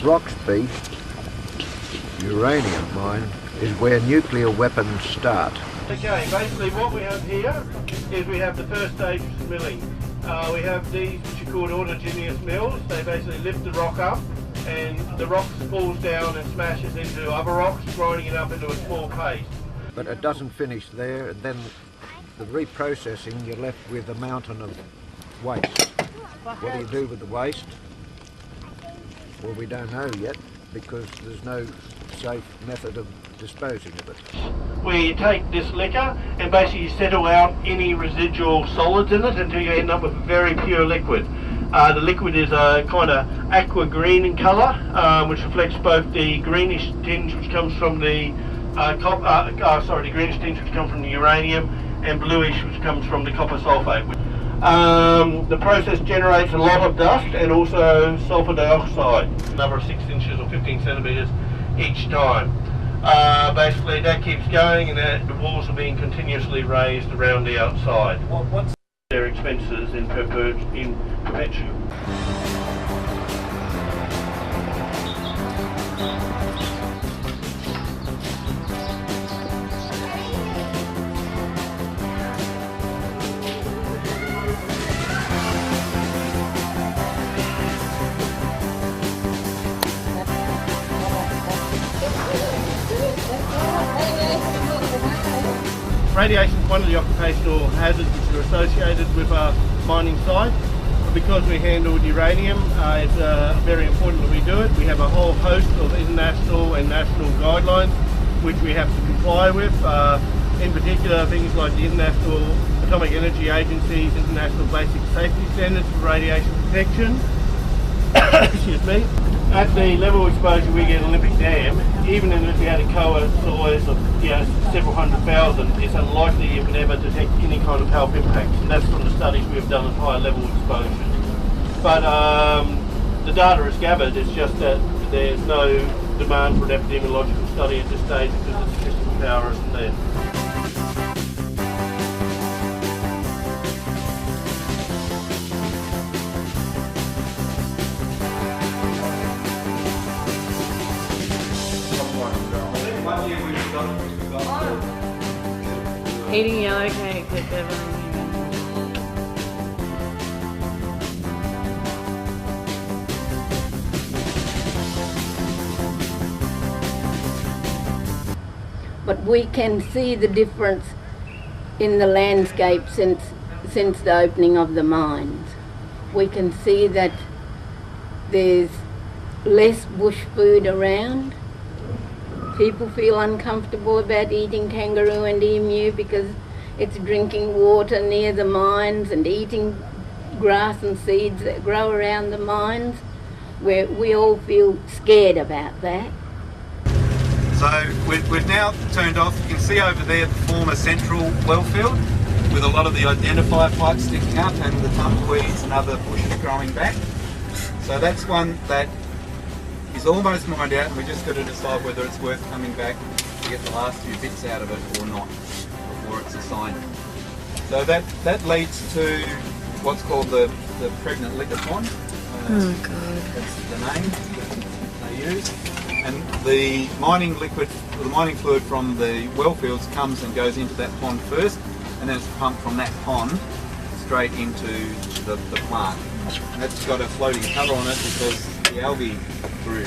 Roxby uranium mine is where nuclear weapons start. Okay, basically what we have here is we have the first stage of milling. We have these which are called autogenous mills. They basically lift the rock up and the rock falls down and smashes into other rocks, grinding it up into a small paste. But it doesn't finish there, and then the reprocessing, you're left with a mountain of waste. What do you do with the waste? Well, we don't know yet because there's no safe method of disposing of it. We take this liquor and basically settle out any residual solids in it until you end up with a very pure liquid. The liquid is a kind of aqua green in colour, which reflects both the greenish tinge which comes from the the greenish tinge which comes from the uranium, and bluish which comes from the copper sulphate. The process generates a lot of dust and also sulphur dioxide, another 6 inches or 15 centimetres each time. Basically that keeps going, and the walls are being continuously raised around the outside. What's their expenses in perpetuum? Radiation is one of the occupational hazards which are associated with our mining site. Because we handle uranium, it's very important that we do it. We have a whole host of international and national guidelines which we have to comply with. In particular, things like the International Atomic Energy Agency's International Basic Safety Standards for Radiation Protection. Excuse me. At the level of exposure we get at Olympic Dam, even if you had a COA size of several hundred thousand, it's unlikely you could ever detect any kind of health impacts. And that's from the studies we've done at higher level exposures. But the data is gathered, it's just that there's no demand for an epidemiological study at this stage because the statistical power isn't there. Eating yellow cake at Beverley. But we can see the difference in the landscape since the opening of the mines. We can see that there's less bush food around. People feel uncomfortable about eating kangaroo and emu because it's drinking water near the mines and eating grass and seeds that grow around the mines, where we all feel scared about that. So we've now turned off. You can see over there the former central well field with a lot of the identifier pipes sticking up and the tumbleweeds and other bushes growing back. So that's one that is almost mined out, and we just got to decide whether it's worth coming back to get the last few bits out of it or not before it's assigned. So that leads to what's called the pregnant liquor pond. Oh God. That's the name that they use. And the mining liquid, the mining fluid from the well fields comes and goes into that pond first, and then it's pumped from that pond straight into the plant. And that's got a floating cover on it because the algae grew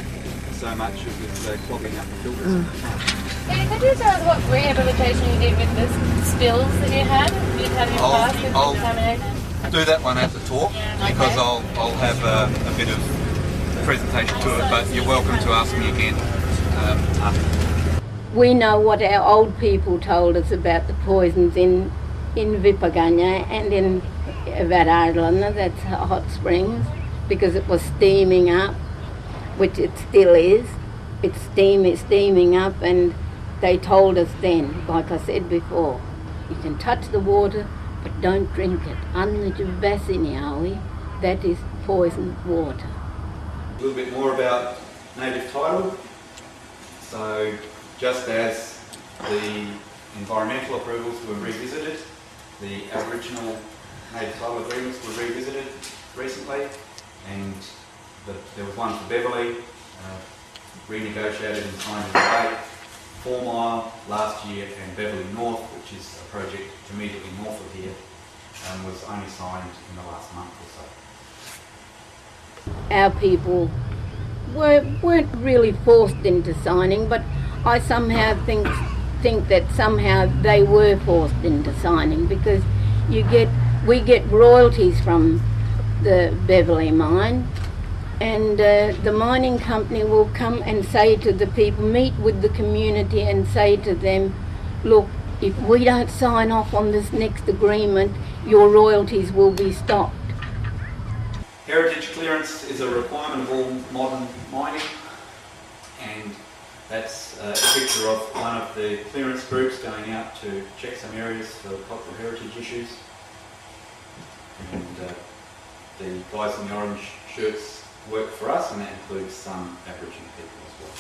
so much it was clogging up the filters in the plant. Could you tell us what rehabilitation you did with the spills that you had? Did you have in your past with contamination? Do that one at the talk because I'll have a bit of presentation to it, but you're welcome to ask me again after. We know what our old people told us about the poisons in Vipaganya and in Arabunna, that's hot springs, because it was steaming up, which it still is. It's steaming up, and they told us then, like I said before, you can touch the water, but don't drink it. That is poisoned water. A little bit more about native title. So just as the environmental approvals were revisited, the Aboriginal native title agreements were revisited recently, and there was one for Beverley renegotiated and signed in date. 4 Mile last year and Beverley North, which is a project immediately north of here, was only signed in the last month or so. Our people weren't really forced into signing, but I somehow think that somehow they were forced into signing, because we get royalties from the Beverley mine, and the mining company will come and say to the people, meet with the community and say to them, look, if we don't sign off on this next agreement, your royalties will be stopped. Heritage clearance is a requirement of all modern mining, and that's a picture of one of the clearance groups going out to check some areas for cultural heritage issues. And the guys in the orange shirts work for us, and that includes some Aboriginal people as well.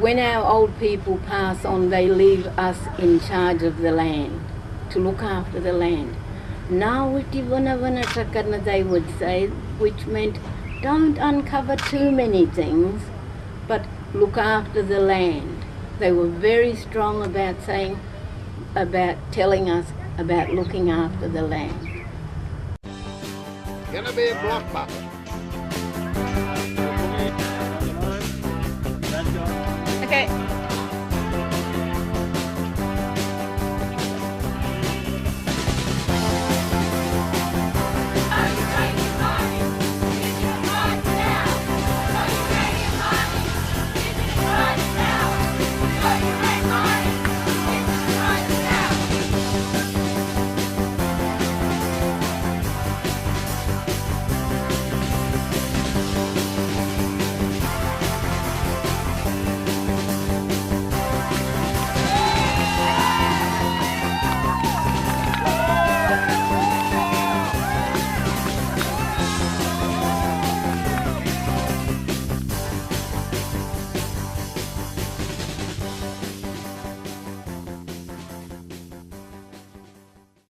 When our old people pass on, they leave us in charge of the land, to look after the land. They would say, which meant don't uncover too many things, but look after the land. They were very strong about telling us about looking after the land. Gonna be a blockbuster.